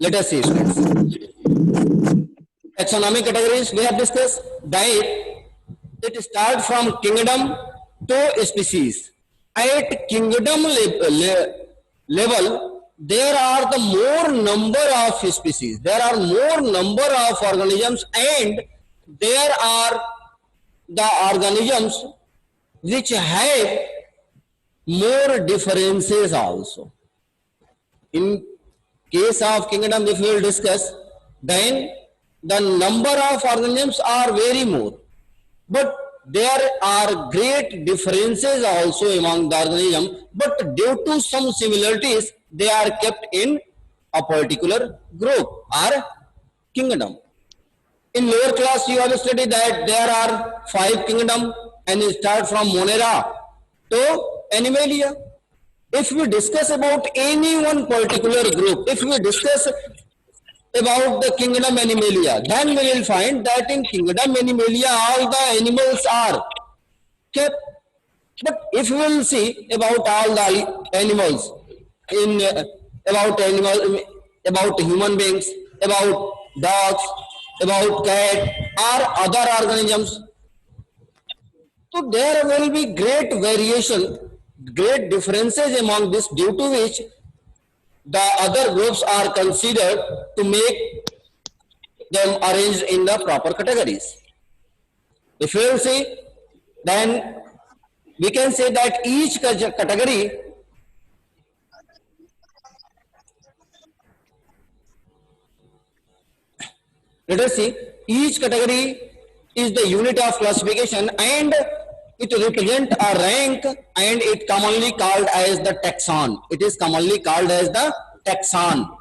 Let us see, students. Taxonomic categories we have discussed. That it starts from kingdom to species. At kingdom level, there are the more number of species. There are more number of organisms, and there are the organisms which have more differences also. In case of kingdom, if we will discuss, then the number of organisms are very more, but there are great differences also among the organisms, but due to some similarities, they are kept in a particular group or kingdom. In lower class, you have studied that there are 5 kingdoms, and you start from Monera to Animalia. If we discuss about any one particular group, if we discuss about the kingdom Animalia, then we will find that in kingdom Animalia all the animals are kept. But if we will see about all the animals, in about human beings, about dogs, about cat or other organisms, so there will be great variation, great differences among this, due to which the other groups are considered to make them arranged in the proper categories. If we will see, then we can say that each category let us see, each category is the unit of classification, and it represents a rank, and it commonly called as the taxon. It is commonly called as the taxon.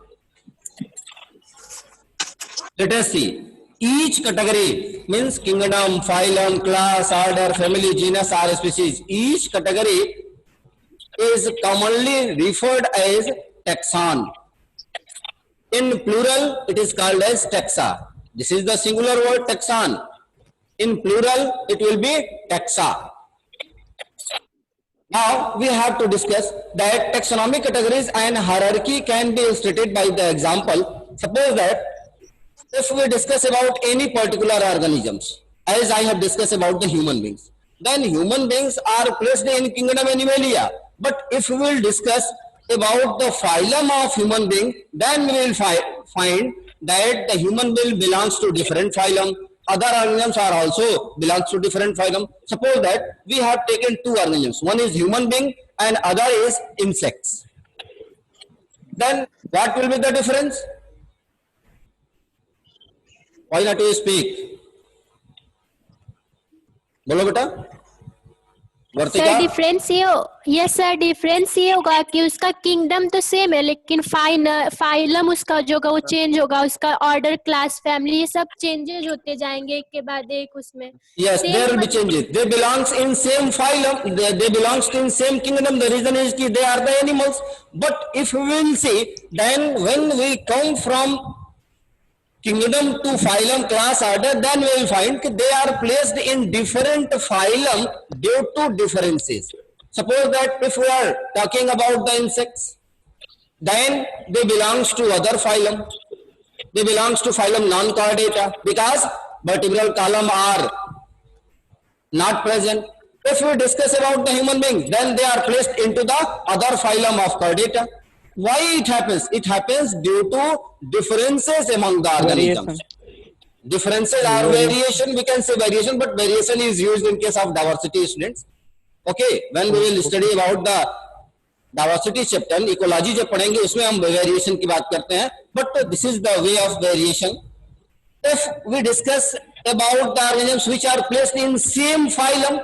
Let us see, each category means kingdom, phylum, class, order, family, genus or species. Each category is commonly referred as taxon. In plural, it is called as taxa. This is the singular word taxon. In plural, it will be taxa. Now, we have to discuss that taxonomic categories and hierarchy can be illustrated by the example. Suppose that if we discuss about any particular organisms, as I have discussed about the human beings, then human beings are placed in kingdom Animalia. But if we will discuss about the phylum of human being, then we will find that the human being belongs to different phylum. Other organisms are also belongs to different phylum. Suppose that we have taken 2 organisms. One is human being and other is insects. Then what will be the difference? Why not you speak? बोलो बेटा. Sir difference ये, yes sir difference ये होगा कि उसका kingdom तो same है, लेकिन फाइलम उसका जो होगा वो चेंज होगा, उसका ऑर्डर, क्लास, फैमिली, ये सब चेंजेस होते जाएंगे एक के बाद एक उसमें. Yes, there will be changes. They belongs in same phylum. They belongs in same kingdom. The reason is that they are the animals. But if we will see, then when we come from kingdom to phylum, class, order, then we will find that they are placed in different phylum due to differences. Suppose that if we are talking about the insects, then they belongs to other phylum. They belongs to phylum non-chordata because vertebral column are not present. If we discuss about the human beings, then they are placed into the other phylum of chordata. Why it happens? It happens due to differences among the organisms. Differences are variation, we can say variation, but variation is used in case of diversity, students. Okay, when we will study about the diversity chapter, ecology जब पढ़ेंगे उसमें हम variation की बात करते हैं, but this is the way of variation. If we discuss about the organisms which are placed in same phylum,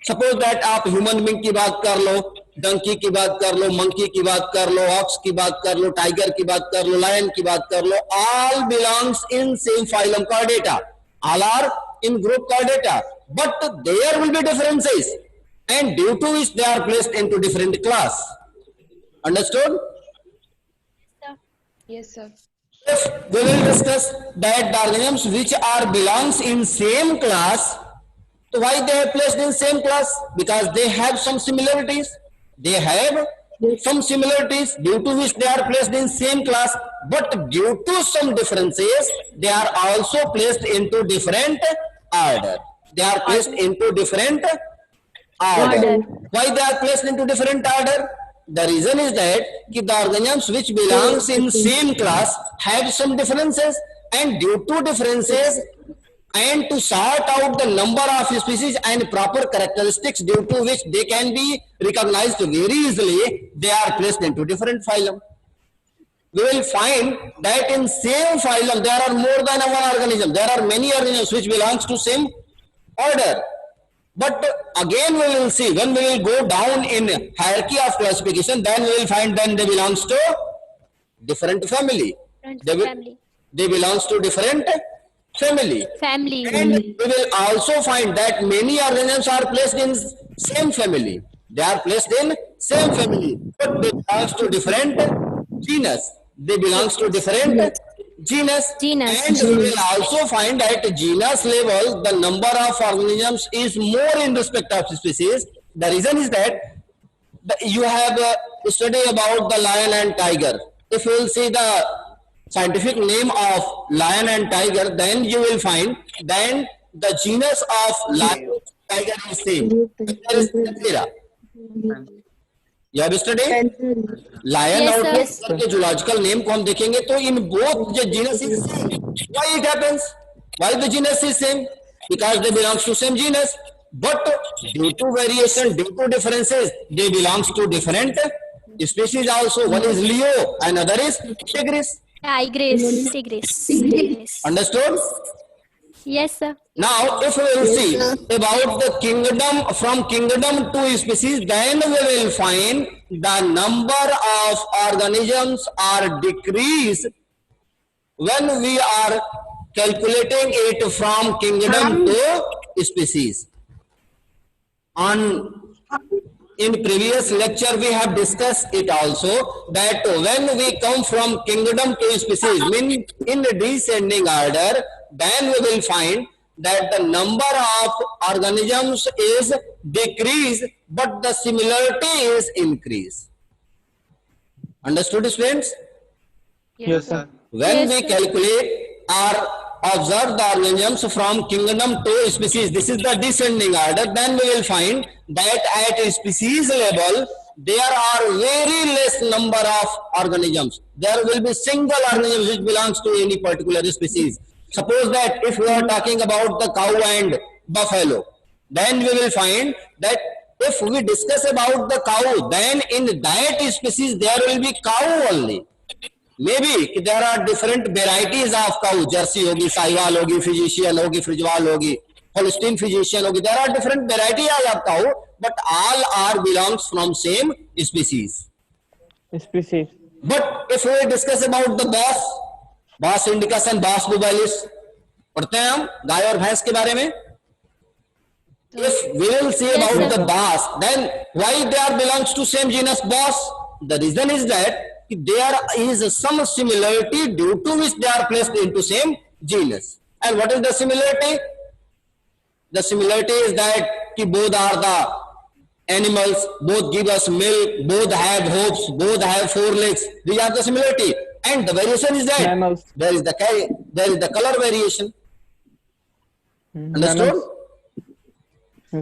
suppose that आप human being की बात कर लो, डंकी की बात कर लो, मंकी की बात कर लो, ऑक्स की बात कर लो, टाइगर की बात कर लो, लायन की बात कर लो, all belongs in same phylum chordata. All are in group chordata, but there will be differences, and due to which they are placed into different class. Understood? Yes, sir. If we will discuss that the organisms which are belongs in same class, so why they are placed in same class? Because they have some similarities. They have some similarities due to which they are placed in same class, but due to some differences, they are also placed into different order. They are placed into different order. Why they are placed into different order? The reason is that the organisms which belongs in same class have some differences, and due to differences, and to sort out the number of species and proper characteristics due to which they can be recognized very easily, they are placed into different phylum. We will find that in same phylum there are more than one organism. There are many organisms which belongs to same order. But again we will see, when we will go down in hierarchy of classification, then we will find then they belongs to different family. They belongs to different family. And we will also find that many organisms are placed in same family. They are placed in same family, but they belongs to different genus. They belongs to different genus. And we will also find at genus level, the number of organisms is more in respect of species. The reason is that you have a study about the lion and tiger. If you will see the scientific name of lion and tiger, then you will find then the genus of lion and tiger is same. There is Panthera. You have studied lion Yes, और sir. के zoological name को हम देखेंगे तो in both the genus is same. Why it happens? Why the genus is same? Because they belongs to same genus. But due to variation, due to differences, they belongs to different species also. One is Leo, another is Tigris. Tigris. Understood? Yes, sir. Now, if we will see about the kingdom, from kingdom to species, then we will find the number of organisms are decreased when we are calculating it from kingdom to species. In previous lecture we have discussed it also, that when we come from kingdom to species, mean in descending order, then we will find that the number of organisms is decreased, but the similarity is increased. Understood, students? Yes, sir. When Yes, we sir. calculate or observe the organisms from kingdom to species, this is the descending order, then we will find that at a species level, there are very less number of organisms. There will be single organism which belongs to any particular species. Suppose that if we are talking about the cow and buffalo, then we will find that if we discuss about the cow, then in that species there will be cow only. Maybe there are different varieties of cow, Jersey hogi, Sahiwal hogi, Physician hogi, Frijwal hogi, Holstein Physician hogi. There are different varieties of cow, but all are belongs from same species. Species. But if we discuss about the Bos indicus and Bos bovalis, पढ़ते हैं हम गाय और भैंस के बारे में. If we will see Yes, about sir. the Bos, then why they are belongs to same genus Bos? The reason is that there is some similarity due to which they are placed into same genus. And what is the similarity? The similarity is that both are the animals, both give us milk, both have hoofs, both have four legs. These are the similarity. And the variation is that Mammals. there is the color variation. Understood? Mammals.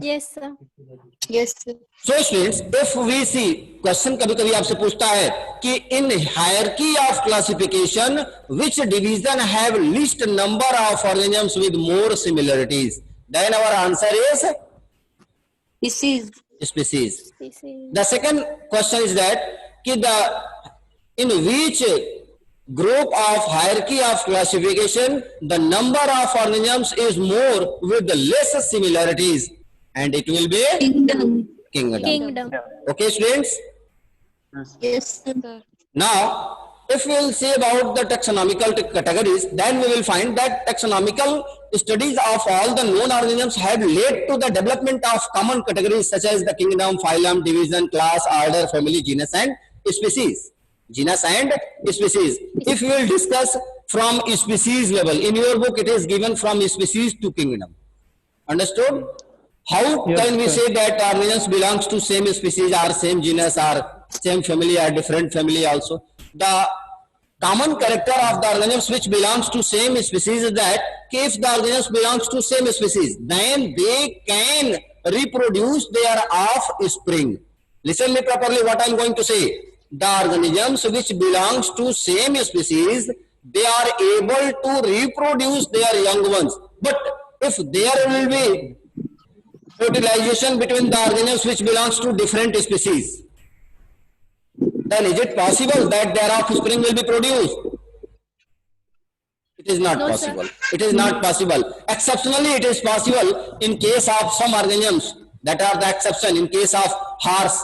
Yes, sir. Yes, sir. So students, if we see, question कभी कभी आपसे पूछता है कि in hierarchy of classification, which division have least number of organisms with more similarities? Then our answer is Species. species. The second question is that in which group of hierarchy of classification the number of organisms is more with the less similarities, and it will be Kingdom. Kingdom. Okay, students. Yes, sir. Now, if we will say about the taxonomical categories, then we will find that taxonomical studies of all the known organisms have led to the development of common categories such as the kingdom, phylum, division, class, order, family, genus and species. Genus and species. If we will discuss from species level, in your book it is given from species to kingdom. Understood? How Yes, can we sir. say that organisms belongs to same species or same genus or same family or different family also. The common character of the organisms which belongs to same species is that if the organisms belongs to same species, then they can reproduce their offspring. Listen me properly what I am going to say. The organisms which belongs to same species, they are able to reproduce their young ones. But if there will be fertilization between the organisms which belongs to different species, then is it possible that their offspring will be produced? It is not No, possible. sir. It is not possible. Exceptionally, it is possible in case of some organisms, that are the exception, in case of horse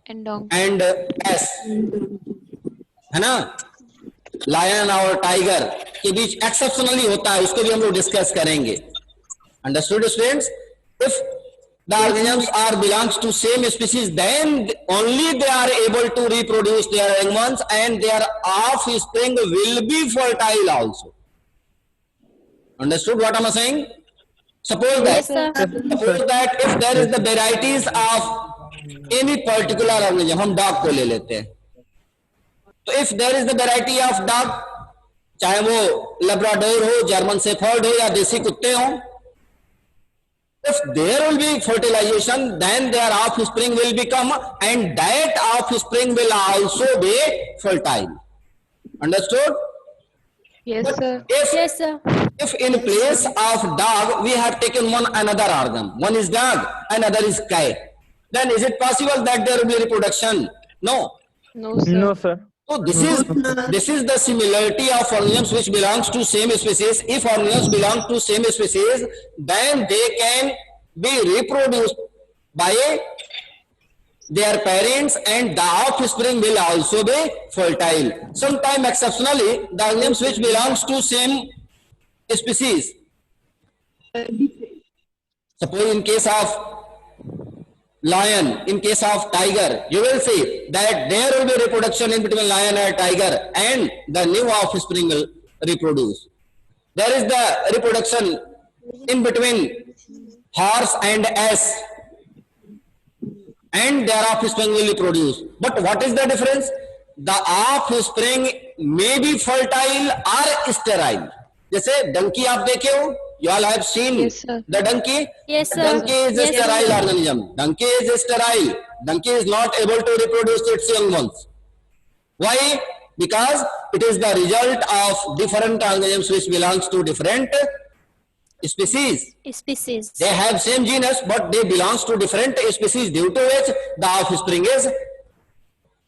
And dog. and ass, है ना, lion और tiger के बीच exceptionally होता है, उसको भी हम लोग डिस्कस करेंगे. Understood students? If the organisms are belongs to same species, then only they are able to reproduce their young ones, and their offspring will be fertile also. Understood what am I saying? Suppose that, Yes, sir. suppose that if there is the varieties of any particular organism, हम dog को ले लेते हैं. तो if there is the variety of dog, चाहे वो Labrador हो, German shepherd हो या देसी कुत्ते हो, if there will be fertilization, then their offspring will become, and that offspring will also be fertile. Understood? Yes, sir. Yes, sir. If in place of dog we have taken one another organ, one is dog, another is cat, then is it possible that there will be reproduction? No. No, sir. No, sir. So this is the similarity of organisms which belongs to same species. If organisms belong to same species, then they can be reproduced by their parents, and the offspring will also be fertile. Sometime exceptionally, the organisms which belongs to same species, suppose in case of lion, in case of tiger, you will see that there will be reproduction in between lion and tiger, and the new offspring will reproduce. There is the reproduction in between horse and ass, and their offspring will reproduce. But what is the difference? The offspring may be fertile or sterile. जैसे donkey आप देखे हो, you all have seen Yes, sir. the donkey. Yes, sir. Donkey is a Yes, sir. sterile organism. Donkey is sterile. Donkey is not able to reproduce its young ones. Why? Because it is the result of different organisms which belongs to different species. Species. They have same genus, but they belongs to different species, due to which the offspring is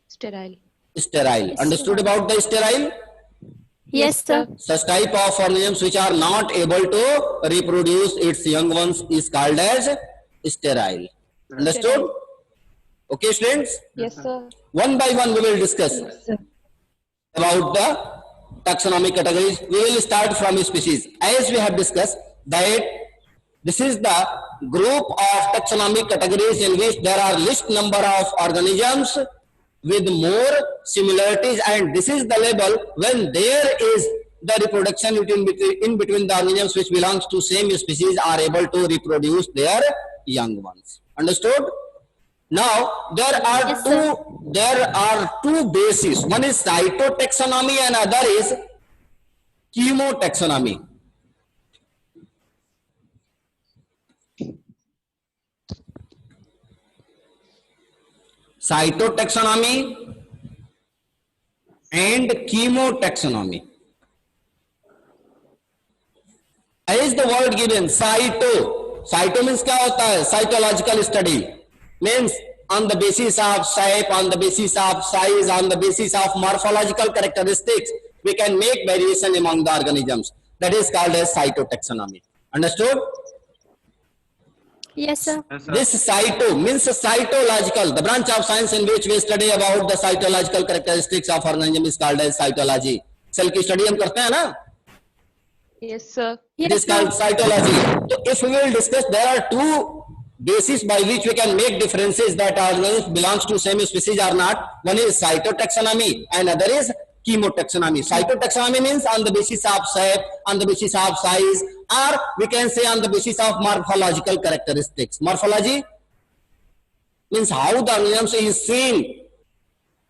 Sterile. sterile. Understood about the sterile? Yes, sir. Such type of organisms which are not able to reproduce its young ones is called as sterile. Understood? Okay, students? Yes, sir. One by one we will discuss Sir. about the taxonomic categories. We will start from species. As we have discussed that this is the group of taxonomic categories in which there are least number of organisms with more similarities, and this is the level when there is the reproduction in between the organisms which belongs to same species are able to reproduce their young ones. Understood? Now there are Yes, sir. two bases. One is cytotaxonomy and other is chemotaxonomy. Cytotaxonomy and chemotaxonomy. As the word given, cyto means क्या होता है? Cytological study means on the basis of shape, on the basis of size, on the basis of morphological characteristics, we can make variation among the organisms. That is called as cytotaxonomy. Understood? Yes, sir. This cyto means cytological. The branch of science in which we study about the cytological characteristics of organism is called as cytology. Cell की study हम करते हैं ना? Yes, sir. It is Yes, called sir. cytology. So if we will discuss, there are two bases by which we can make differences that organisms belongs to same species or not. One is cytotaxonomy and other is chemotaxonomy. Cytotaxonomy means on the basis of shape, on the basis of size, or we can say on the basis of morphological characteristics. Morphology, means how the organisms is seen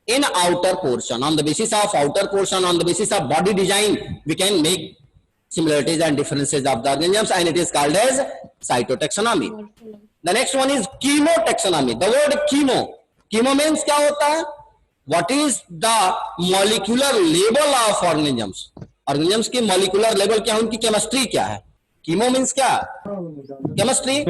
in outer portion. On the basis of outer portion, on the basis of body design, we can make similarities and differences of the organisms, and it is called as cytotaxonomy. The next one is chemotaxonomy. The word chemo means क्या होता है? What is the molecular level of organisms? Organisms की molecular level क्या है, उनकी chemistry क्या है? Chemo means क्या? Chemistry.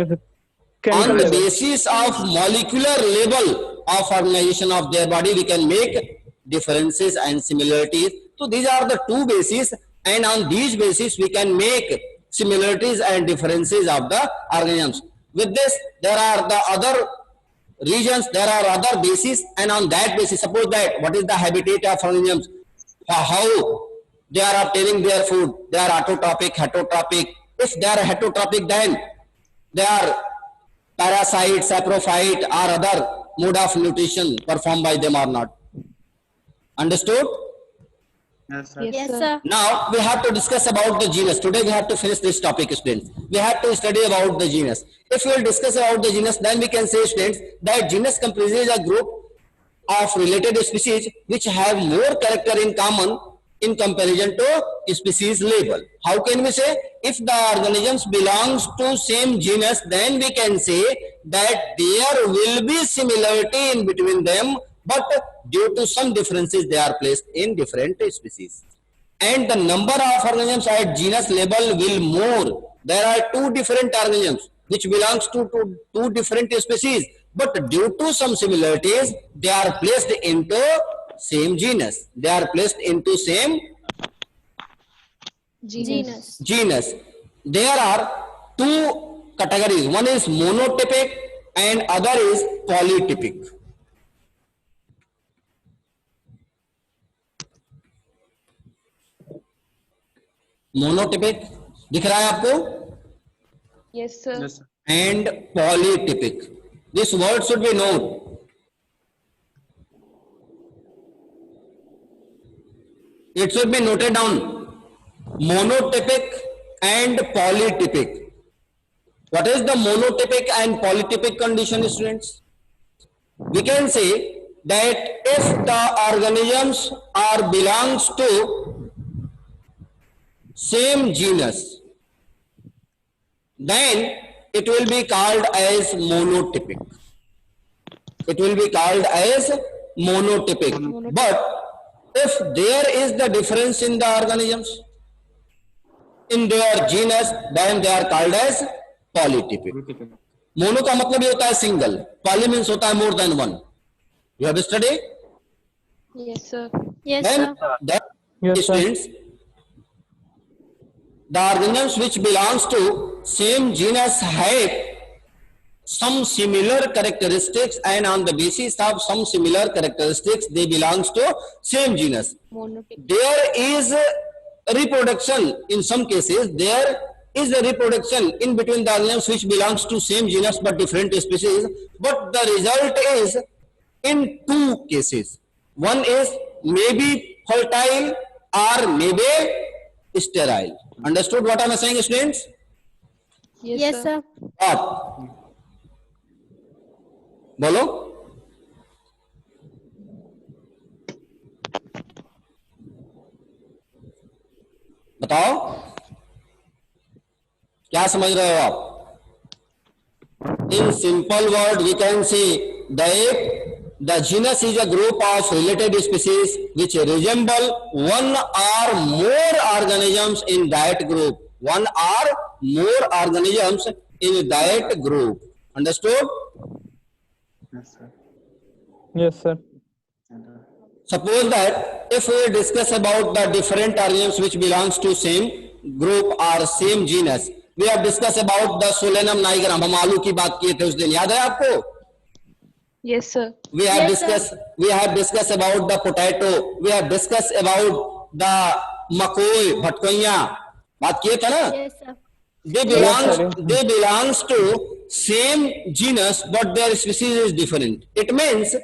On the basis of molecular level of organization of their body, we can make differences and similarities. So these are the two bases, and on these basis we can make similarities and differences of the organisms. With this, there are the other regions, there are other bases, and on that basis, suppose that what is the habitat of organisms, how they are obtaining their food, they are autotrophic, heterotrophic. If they are heterotrophic, then they are parasite, saprophyte, or other mode of nutrition performed by them or not. Understood? Yes, sir. Yes, sir. Now we have to discuss about the genus. Today we have to finish this topic, students. We have to study about the genus. If we will discuss about the genus, then we can say, students, that genus comprises a group of related species which have more character in common in comparison to species label. How can we say? If the organisms belongs to same genus, then we can say that there will be similarity in between them, but due to some differences they are placed in different species. And the number of organisms at genus level will more. There are two different organisms which belongs to two different species, but due to some similarities they are placed into same genus. They are placed into same genus. There are two categories. One is monotypic and other is polytypic. Monotypic दिख रहा है आपको? Yes, sir. Yes, sir. And polytypic. This word should be known. It should be noted down. Monotypic and polytypic. What is the monotypic and polytypic condition, students? We can say that if the organisms are belongs to same genus, then it will be called as monotypic. It will be called as monotypic. But if there is the difference in the organisms, in their genus, then they are called as polytypic. Mono का मतलब ये होता है single. Poly means होता है more than one. You have studied? Yes, sir. Yes, Then sir. that Yes, sir. students, the organisms which belongs to same genus have some similar characteristics, and on the basis of some similar characteristics they belongs to same genus. Monotypic. There is reproduction in some cases. There is a reproduction in between the organisms which belongs to same genus but different species, but the result is in two cases. One is maybe fertile or maybe sterile. Understood what I am saying, students? Yes, sir. What? बोलो. बताओ क्या समझ रहे हो आप? In simple word we can say that the genus is a group of related species which resemble one or more organisms in that group. One or more organisms in that group. Understood? Yes, sir. Yes, sir. Suppose that if we discuss about the different organisms which belongs to same group or same genus, we have discussed about the Solanum nigrum. हम आलू की बात किए थे उस दिन, याद है आपको? Yes, sir. We have Yes, sir. discussed about the potato. We have discussed about the मकोई, भटकोइया. बात किए थे ना? Yes, sir. They belongs to same genus but their species is different. It means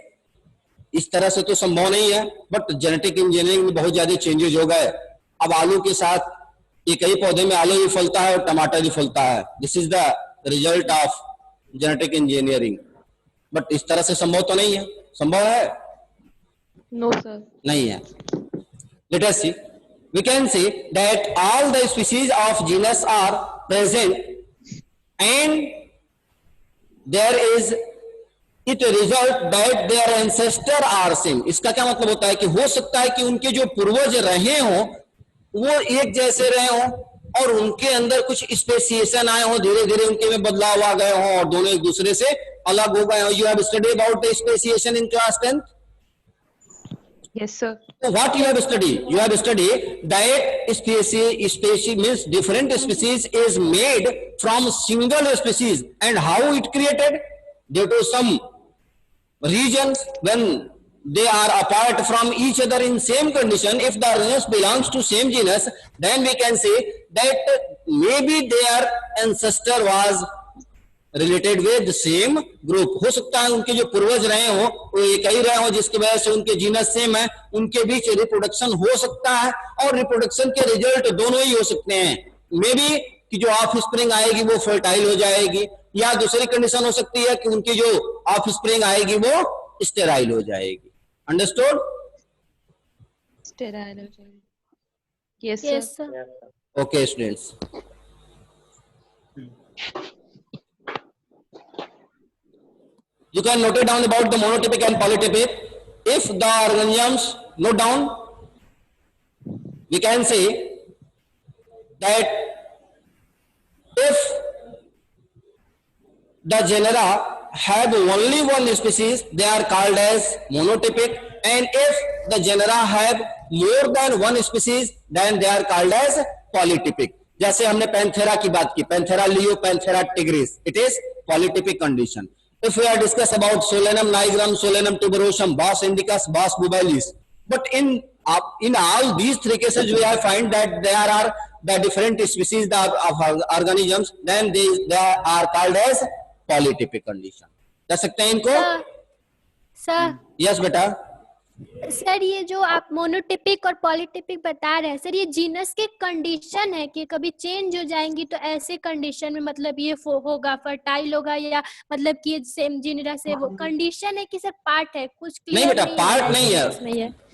इस तरह से तो संभव नहीं है, बट जेनेटिक इंजीनियरिंग में बहुत ज्यादा चेंजेस हो गए. अब आलू के साथ एक ही पौधे में आलू भी फलता है और टमाटर भी फलता है. This is the result of genetic engineering. But इस तरह से संभव तो नहीं है, संभव है? No, sir. नहीं है. Let us see. We can say that all the species of genus are present and there is it result that their ancestor are same. इसका क्या मतलब होता है कि हो सकता है कि उनके जो पूर्वज रहे हों वो एक जैसे रहे हों और उनके अंदर कुछ स्पेसिएशन आए हों, धीरे धीरे उनके में बदलाव आ गए हों और दोनों एक दूसरे से अलग हो गए हों. You have study about the speciation in class 10th. Yes, sir. So what you have studied? You have studied that species means different species is made from single species, and how it created due to some regions when they are apart from each other in same condition. If the genus belongs to same genus, then we can say that maybe their ancestor was related with same group. हो सकता है उनके जो पूर्वज रहे हो वो एक ही रहे हो जिसकी वजह से उनके जीनस सेम है, उनके बीच रिप्रोडक्शन हो सकता है और रिप्रोडक्शन के रिजल्ट दोनों ही हो सकते हैं. मे बी कि जो ऑफ स्प्रिंग आएगी वो फर्टाइल हो जाएगी, या दूसरी कंडीशन हो सकती है कि उनकी जो ऑफ स्प्रिंग आएगी वो स्टेराइल हो जाएगी. अंडरस्टूड? Sterile हो जाएगी. Yes, Yes, sir. sir. Okay, students. You can note it down about the monotypic and polytypic. If the organisms, note down, we can say that if the genera have only one species, they are called as monotypic, and if the genera have more than one species, then they are called as polytypic. जैसे हमने Panthera की बात की, Panthera leo, Panthera tigris, it is polytypic condition. If we are discuss about Solanum nigrum, Solanum tuberosum, Bos indicus, Bos bubalis, but in all these three cases we have find that there are the different species of organisms, then they are called as polytypic condition. कह सकते हैं इनको? Sir Yes बेटा. Sir ये जो आप monotypic और polytypic बता रहे हैं सर, ये जीनस के कंडीशन है कि कभी चेंज हो जाएंगी तो ऐसे कंडीशन में मतलब ये होगा, फर्टाइल होगा, या मतलब कि सेम जीनरा से वो कंडीशन है कि सर पार्ट है कुछ? नहीं बेटा, पार्ट नहीं है.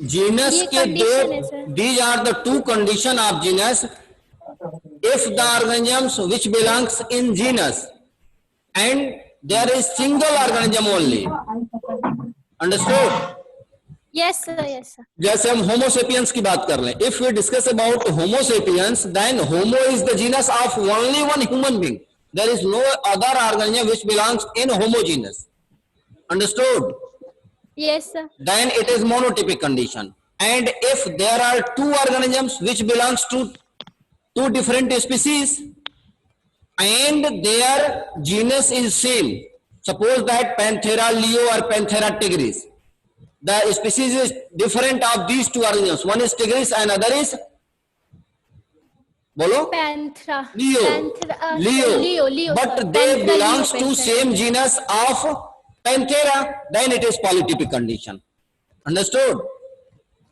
जीनस के दो, these are the two condition of genus. If the organisms which belongs in genus and there is single organism only. Understood? Yes sir, yes sir. जैसे हम होमोसेपियंस की बात कर लें, if we discuss about homo sapiens, then homo is the genus of only one human being. There is no other organism which belongs in homo genus. Understood? Yes sir. Then it is monotypic condition. And if there are two organisms which belongs to two different species and their genus is same, suppose that Panthera leo or Panthera tigris, the species is different of these two organisms, one is tigris and other is bolo Panthera. leo, but they belongs to same genus of Panthera, then it is polytypic condition. Understood?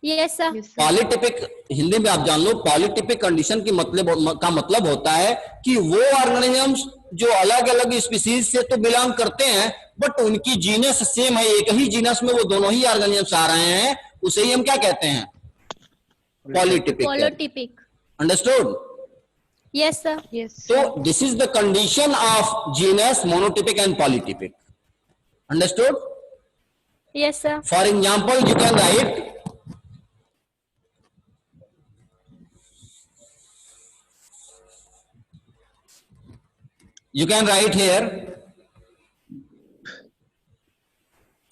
Yes sir. Yes, sir. Polytypic Hindi में आप जान लो, polytypic condition की मतलब होता है कि वो organisms जो अलग अलग स्पीसीज से तो बिलोंग करते हैं बट उनकी जीनस सेम है, एक ही जीनस में वो दोनों ही ऑर्गेनिजम्स आ रहे हैं, उसे ही हम क्या कहते हैं? Polytypic. Polytypic. Understood? Yes sir. Yes. So this is the condition of genus monotypic and polytypic. Understood? Yes sir. For example, you can write here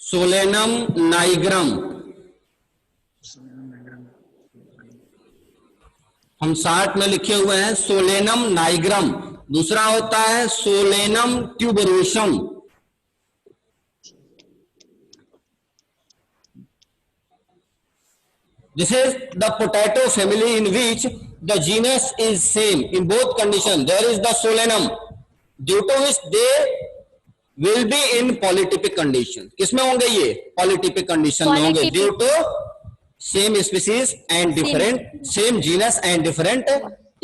Solanum nigrum. हम 60 में लिखे हुए हैं सोलेनम नाइग्रम. दूसरा होता है Solanum tuberosum. This is the potato family in which the genus is same in both conditions. There is the solanum, due to which they will be in polytypic condition. किसमें होंगे ये? Polytypic condition में होंगे, due to same species and different same genus and different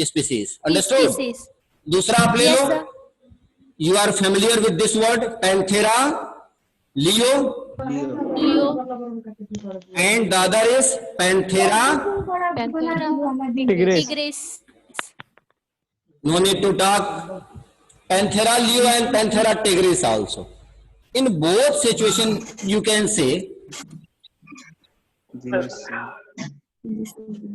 species. Understood? Species. दूसरा आप ले Yes low. sir. You are familiar with this word Panthera Leo, Leo. and the other is Panthera. Panthera. Tigris. Tigris. No need to talk. Panthera leo and Panthera tigris also. In both situations, you can say, Genus.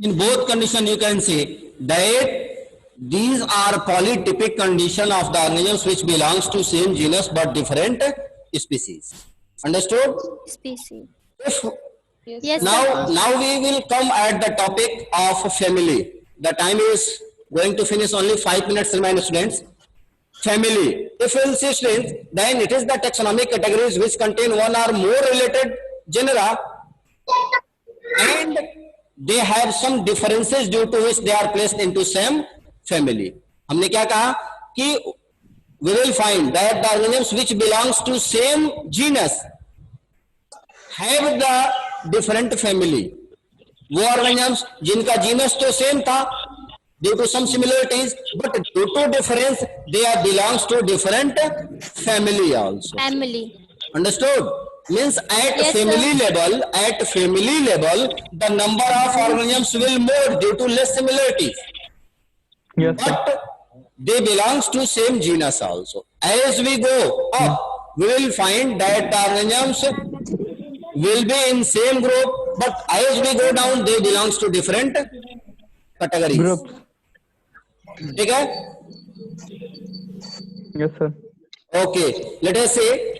in both condition you can say that these are polytypic condition of the organisms which belongs to same genus but different species. Understood? Species. If Yes, now sir. now we will come at the topic of family. The time is going to finish, only 5 minutes remain, students. Family. If we will see, students, then it is the taxonomic categories which contain one or more related genera and they have some differences due to which they are placed into same family. हमने क्या कहा कि we will find that the organisms which belongs to same genus have the different family. वो organisms जिनका genus तो same था due to some similarities, but due to difference they are belongs to different family also. Family. Understood? Means at Yes, family sir. level, the number of organisms will more due to less similarities. Yes, sir. But they belongs to same genus also. As we go up, we will find that the organisms will be in same group, but as we go down, they belongs to different categories. Groups. ठीक है? Yes, sir. Okay, let us say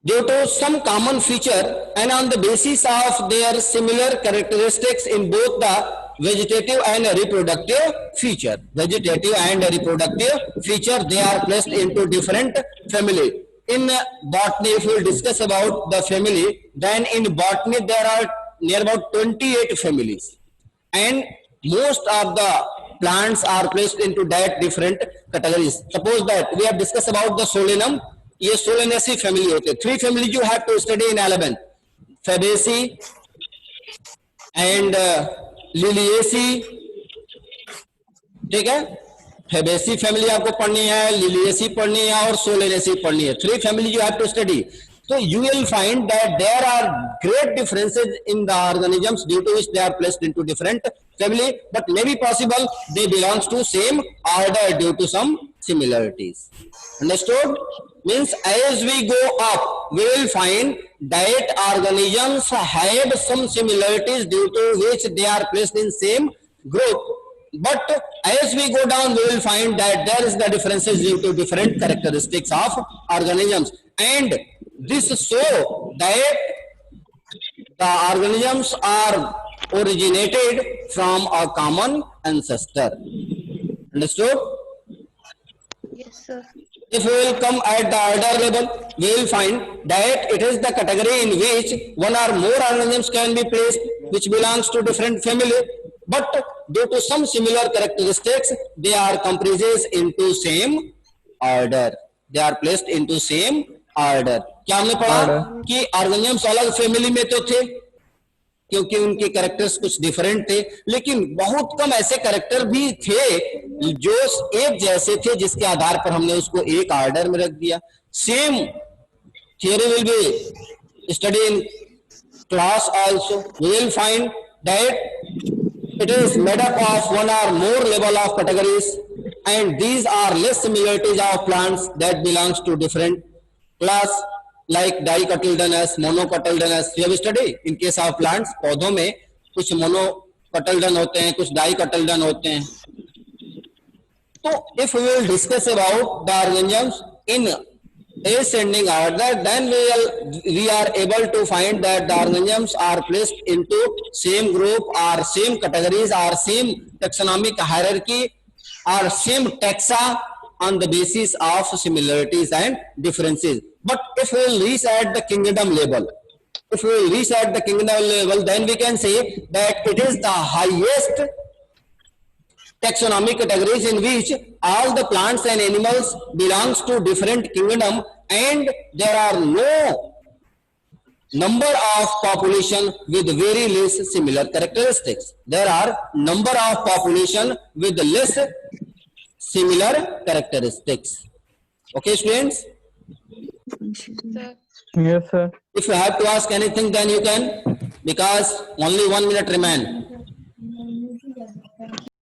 due to some common feature and on the basis of their similar characteristics in both the vegetative and reproductive feature. Vegetative and reproductive feature, they are placed into different family. In botany, if we will discuss about the family, then in botany there are near about 28 families. And most of the plants are placed into that different categories. Suppose that we have discussed about the Solanum. ये Solanaceae family होते हैं. 3 families you have to study in 11. Fabaceae and Liliaceae. ठीक है? Fabaceae family आपको पढ़नी है, Liliaceae पढ़नी है और Solanaceae पढ़नी है. 3 families you have to study. So you will find that there are great differences in the organisms due to which they are placed into different family, but may be possible they belongs to same order due to some similarities. Understood? Means as we go up, we will find that organisms have some similarities due to which they are placed in same group. But as we go down, we will find that there is the differences due to different characteristics of organisms. And this show that the organisms are originated from a common ancestor. Understood? Yes, sir. If we will come at the order level, we will find that it is the category in which one or more organisms can be placed which belongs to different family, but due to some similar characteristics, they are comprises into same order. They are placed into same order. क्या हमने पढ़ा Order. कि organisms अलग family में तो थे क्योंकि उनके कैरेक्टर्स कुछ डिफरेंट थे, लेकिन बहुत कम ऐसे कैरेक्टर भी थे जो एक जैसे थे जिसके आधार पर हमने उसको एक ऑर्डर में रख दिया. Same theory will be studied in class also. We will find that it is made up of one or more level of categories, and these are less similarities of plants that belongs to different class, like dicotyledonous, monocotyledonous. We have studied in case of plants. पौधों में कुछ monocotyledon होते हैं, कुछ dicotyledon होते हैं. So if we will discuss about the organisms in ascending order, then we are able to find that the organisms are placed into same group or same categories or same taxonomic hierarchy or same taxa on the basis of similarities and differences. But if we will reach at the kingdom level, then we can say that it is the highest taxonomic categories in which all the plants and animals belongs to different kingdom, and there are no number of population with very less similar characteristics. There are number of population with less similar characteristics. Okay, students? Sir. Yes, sir. If you have to ask anything, then you can, because only 1 minute remain.